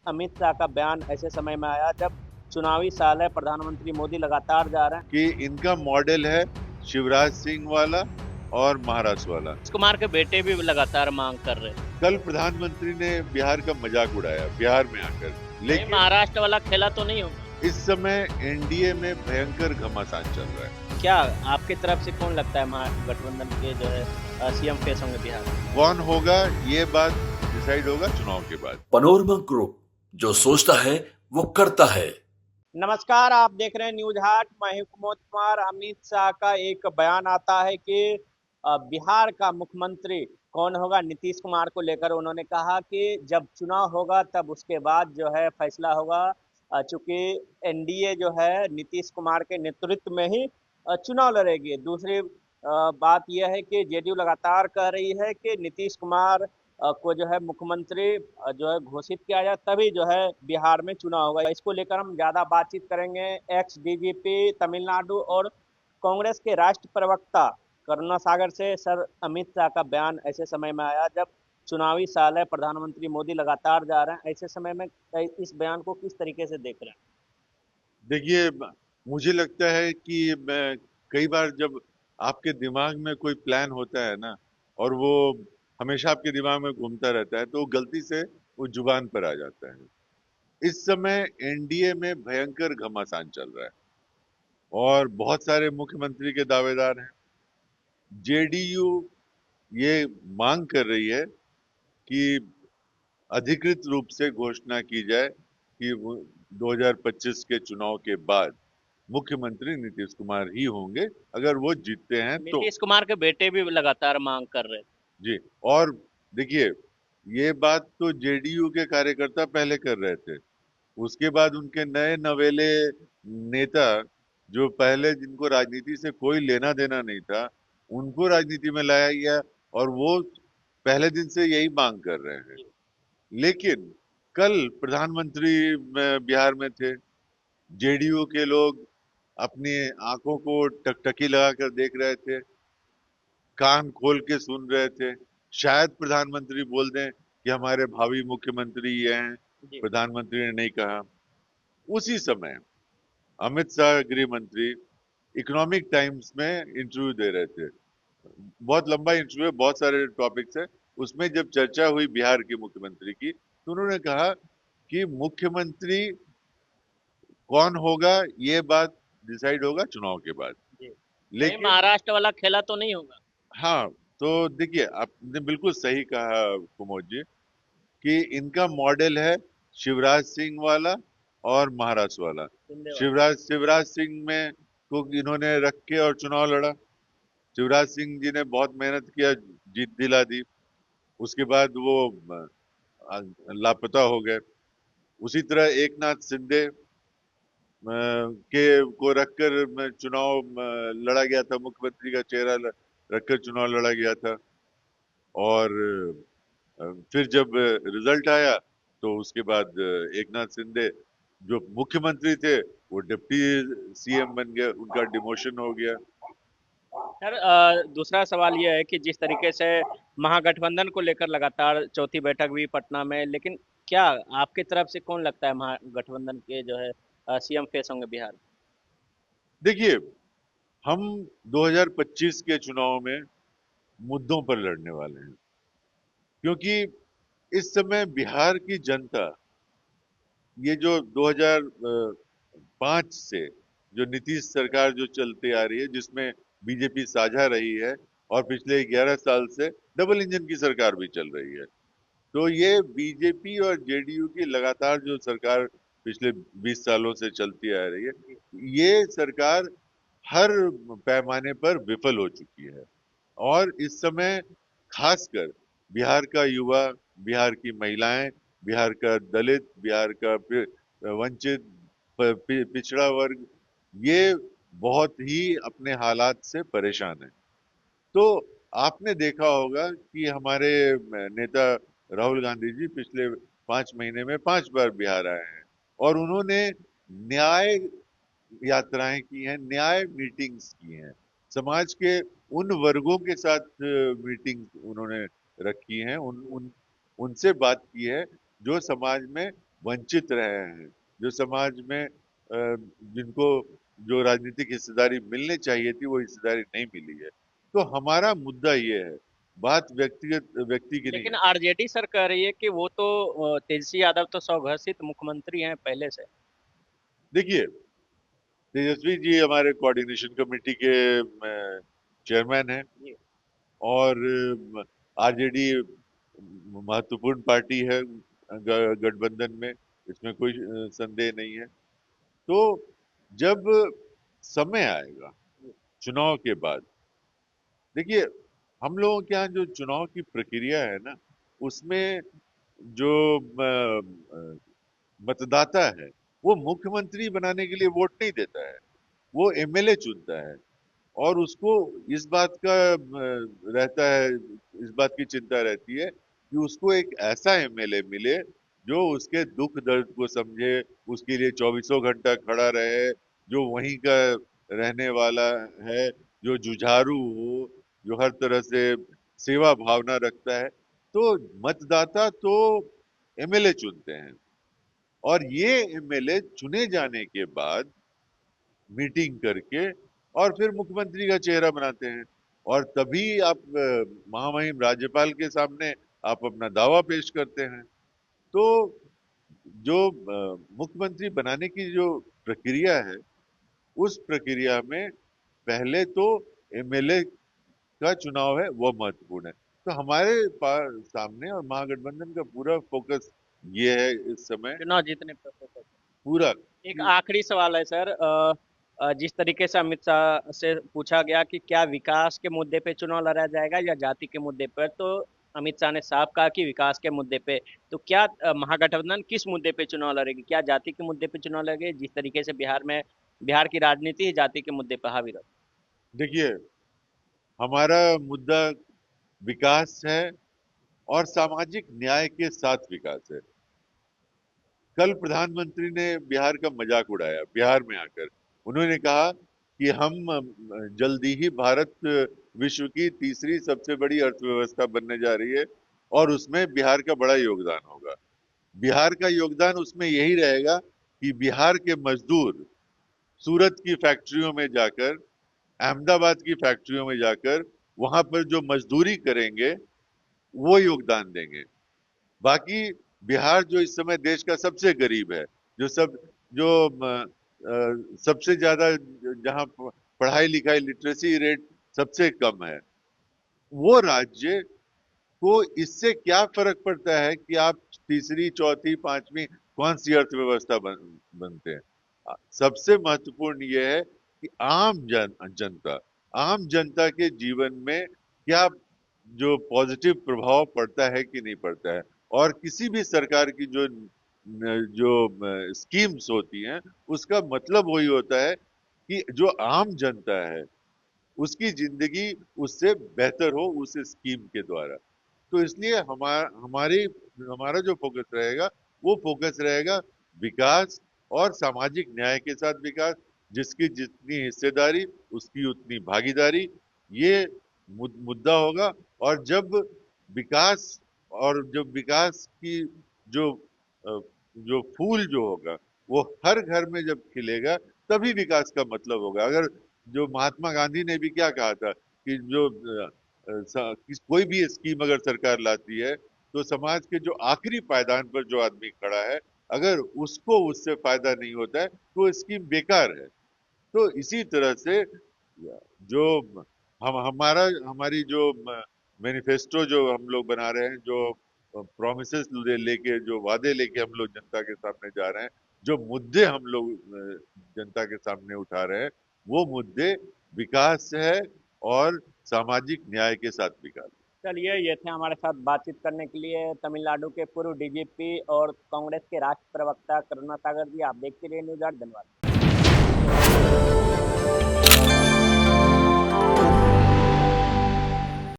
अमित शाह का बयान ऐसे समय में आया जब चुनावी साल है, प्रधानमंत्री मोदी लगातार जा रहे हैं। कि इनका मॉडल है शिवराज सिंह वाला और महाराष्ट्र वाला। नीतीश कुमार के बेटे भी लगातार मांग कर रहे हैं। कल प्रधानमंत्री ने बिहार का मजाक उड़ाया बिहार में आकर, कहीं लेकिन महाराष्ट्र वाला खेला तो नहीं होगा? इस समय एनडीए में भयंकर घमासान चल रहा है। क्या आपकी तरफ से कौन लगता है महागठबंधन के जो है सीएम फेस होंगे बिहार में? कौन होगा ये बात डिसाइड होगा चुनाव के बाद। पनोरमा ग्रुप, जो सोचता है वो करता है। नमस्कार, आप देख रहे हैं न्यूज हाट। मैं हूं कुमोद कुमार। अमित शाह का एक बयान आता है कि बिहार का मुख्यमंत्री कौन होगा, नीतीश कुमार को लेकर उन्होंने कहा कि जब चुनाव होगा तब उसके बाद जो है फैसला होगा। चूंकि एनडीए जो है नीतीश कुमार के नेतृत्व में ही चुनाव लड़ेगी। दूसरी बात यह है कि जेडीयू लगातार कह रही है कि नीतीश कुमार को जो है मुख्यमंत्री जो है घोषित किया जाए, तभी जो है बिहार में चुनाव होगा। इसको लेकर हम ज्यादा बातचीत करेंगे। एक्स डीजीपी तमिलनाडु और कांग्रेस के राष्ट्रीय प्रवक्ता करुणा सागर से। सर, अमित शाह का बयान ऐसे समय में आया जब चुनावी साल है, प्रधानमंत्री मोदी लगातार जा रहे हैं, ऐसे समय में इस बयान को किस तरीके से देख रहे हैं? देखिए, मुझे लगता है कि मैं कई बार जब आपके दिमाग में कोई प्लान होता है ना, और वो हमेशा आपके दिमाग में घूमता रहता है, तो गलती से वो जुबान पर आ जाता है। इस समय एनडीए में भयंकर घमासान चल रहा है और बहुत सारे मुख्यमंत्री के दावेदार हैं। जेडीयू ये मांग कर रही है कि अधिकृत रूप से घोषणा की जाए कि 2025 के चुनाव के बाद मुख्यमंत्री नीतीश कुमार ही होंगे, अगर वो जीतते हैं तो। नीतीश कुमार के बेटे भी लगातार मांग कर रहे थे। जी। और देखिए, ये बात तो जेडीयू के कार्यकर्ता पहले कर रहे थे, उसके बाद उनके नए नवेले नेता, जो पहले जिनको राजनीति से कोई लेना देना नहीं था, उनको राजनीति में लाया गया और वो पहले दिन से यही मांग कर रहे हैं। लेकिन कल प्रधानमंत्री बिहार में थे, जेडीयू के लोग अपनी आंखों को टकटकी लगाकर देख रहे थे, कान खोल के सुन रहे थे। शायद प्रधानमंत्री बोल दें कि हमारे भावी मुख्यमंत्री ये हैं, जी। प्रधानमंत्री ने नहीं कहा। उसी समय अमित शाह गृह मंत्री इकोनॉमिक टाइम्स में इंटरव्यू दे रहे थे। बहुत लंबा इंटरव्यू है, बहुत सारे टॉपिक्स है। उसमें जब चर्चा हुई बिहार के मुख्यमंत्री की, तो उन्होंने कहा कि मुख्यमंत्री कौन होगा ये बात डिसाइड होगा चुनाव के बाद। जी। कहीं लेकिन महाराष्ट्र वाला खेला तो नहीं होगा? हाँ, तो देखिए, आपने बिल्कुल सही कहा कुमोद जी, कि इनका मॉडल है शिवराज सिंह वाला और महाराष्ट्र वाला। शिंदे वाला। शिवराज सिंह में को इन्होंने रख के और चुनाव लड़ा। शिवराज सिंह जी ने बहुत मेहनत किया, जीत दिला दी। उसके बाद वो अ, लापता हो गए। उसी तरह एक नाथ शिंदे के को रखकर चुनाव लड़ा गया था, मुख्यमंत्री का चेहरा रखकर चुनाव लड़ा गया था। और फिर जब रिजल्ट आया तो उसके बाद एक नाथ शिंदे जो मुख्यमंत्री थे वो डिप्टी सीएम बन गया, उनका डिमोशन हो गया। सर, दूसरा सवाल यह है कि जिस तरीके से महागठबंधन को लेकर लगातार चौथी बैठक भी पटना में, लेकिन क्या आपकी तरफ से कौन लगता है महागठबंधन के जो है सीएम फेस होंगे बिहार में? देखिए, हम 2025 के चुनाव में मुद्दों पर लड़ने वाले हैं, क्योंकि इस समय बिहार की जनता, ये जो 2005 से जो नीतीश सरकार जो चलती आ रही है, जिसमें बीजेपी साझा रही है, और पिछले 11 साल से डबल इंजन की सरकार भी चल रही है, तो ये बीजेपी और जेडीयू की लगातार जो सरकार पिछले 20 सालों से चलती आ रही है, ये सरकार हर पैमाने पर विफल हो चुकी है। और इस समय खासकर बिहार का युवा, बिहार की महिलाएं, बिहार का दलित, बिहार का वंचित पिछड़ा वर्ग, ये बहुत ही अपने हालात से परेशान है। तो आपने देखा होगा कि हमारे नेता राहुल गांधी जी पिछले 5 महीने में 5 बार बिहार आए हैं, और उन्होंने न्याय यात्राएं की हैं, न्याय मीटिंग्स की हैं, समाज के उन वर्गों के साथ मीटिंग उन्होंने रखी हैं, उन उन उनसे बात की है जो समाज में वंचित रहे हैं, जो समाज में जिनको जो राजनीतिक हिस्सेदारी मिलनी चाहिए थी वो हिस्सेदारी नहीं मिली है। तो हमारा मुद्दा ये है, बात व्यक्तिगत व्यक्ति की नहीं लेकिन है। आरजेडी सर कह रही है कि वो तो तेजस्वी यादव तो स्वघोषित मुख्यमंत्री हैं पहले से। देखिए, तेजस्वी जी हमारे कोऑर्डिनेशन कमेटी के चेयरमैन हैं जी। और आरजेडी महत्वपूर्ण पार्टी है गठबंधन में, इसमें कोई संदेह नहीं है। तो जब समय आएगा चुनाव के बाद, देखिए हम लोगों के यहाँ जो चुनाव की प्रक्रिया है ना, उसमें जो मतदाता है वो मुख्यमंत्री बनाने के लिए वोट नहीं देता है, वो एमएलए चुनता है। और उसको इस बात का रहता है, इस बात की चिंता रहती है कि उसको एक ऐसा एमएलए मिले जो उसके दुख दर्द को समझे, उसके लिए चौबीसों घंटा खड़ा रहे, जो वहीं का रहने वाला है, जो जुझारू हो, जो हर तरह से सेवा भावना रखता है। तो मतदाता तो एमएलए चुनते हैं और ये एमएलए चुने जाने के बाद मीटिंग करके और फिर मुख्यमंत्री का चेहरा बनाते हैं। और तभी आप महामहिम राज्यपाल के सामने आप अपना दावा पेश करते हैं। तो जो मुख्यमंत्री बनाने की जो प्रक्रिया है, उस प्रक्रिया में पहले तो एमएलए का चुनाव है वो महत्वपूर्ण है। तो हमारे सामने और महागठबंधन का पूरा फोकस ये है इस समय, चुनाव जीतने पर फोकस। पूरा एक कि आखिरी सवाल है सर, जिस तरीके से अमित शाह से पूछा गया कि क्या विकास के मुद्दे पे चुनाव लड़ा जाएगा या जाति के मुद्दे पर, तो अमित शाह ने साफ कहा कि विकास के मुद्दे पे। तो क्या महागठबंधन किस मुद्दे पे चुनाव लड़ेगी? क्या जाति के मुद्दे पे चुनाव लड़ेगी, जिस तरीके से बिहार की राजनीति ही जाति के मुद्दे पर हावी रहती देखिए, हमारा मुद्दा विकास है और सामाजिक न्याय के साथ विकास है। कल प्रधानमंत्री ने बिहार का मजाक उड़ाया बिहार में आकर। उन्होंने कहा कि हम जल्दी ही भारत विश्व की तीसरी सबसे बड़ी अर्थव्यवस्था बनने जा रही है और उसमें बिहार का बड़ा योगदान होगा। बिहार का योगदान उसमें यही रहेगा कि बिहार के मजदूर सूरत की फैक्ट्रियों में जाकर, अहमदाबाद की फैक्ट्रियों में जाकर वहां पर जो मजदूरी करेंगे वो योगदान देंगे। बाकी बिहार जो इस समय देश का सबसे गरीब है, जो सबसे ज्यादा, जहां पढ़ाई लिखाई लिटरेसी रेट सबसे कम है, वो राज्य को इससे क्या फर्क पड़ता है कि आप तीसरी चौथी पांचवी कौन सी अर्थव्यवस्था बनते हैं। सबसे महत्वपूर्ण यह है कि आम जनता के जीवन में क्या जो पॉजिटिव प्रभाव पड़ता है कि नहीं पड़ता है। और किसी भी सरकार की जो स्कीम्स होती हैं, उसका मतलब वही होता है कि जो आम जनता है उसकी जिंदगी उससे बेहतर हो उस स्कीम के द्वारा। तो इसलिए हमारा जो फोकस रहेगा वो फोकस रहेगा विकास और सामाजिक न्याय के साथ विकास। जिसकी जितनी हिस्सेदारी उसकी उतनी भागीदारी, ये मुद्दा होगा। और जब विकास की जो अ, जो फूल जो होगा वो हर घर में जब खिलेगा तभी विकास का मतलब होगा। अगर जो महात्मा गांधी ने भी क्या कहा था कि कोई भी स्कीम अगर सरकार लाती है तो समाज के जो आखिरी पायदान पर जो आदमी खड़ा है, अगर उसको उससे फायदा नहीं होता है तो स्कीम बेकार है। तो इसी तरह से जो हमारी जो मैनिफेस्टो जो हम लोग बना रहे हैं, जो प्रॉमिसेस लेके, जो वादे लेके हम लोग जनता के सामने जा रहे हैं, जो मुद्दे हम लोग जनता के सामने उठा रहे हैं, वो मुद्दे विकास है और सामाजिक न्याय के साथ विकास। चलिए, ये थे हमारे साथ बातचीत करने के लिए तमिलनाडु के पूर्व डीजीपी और कांग्रेस के राष्ट्रीय प्रवक्ता करुणा सागर जी। आप देखते रहिए न्यूज़ 8। धन्यवाद।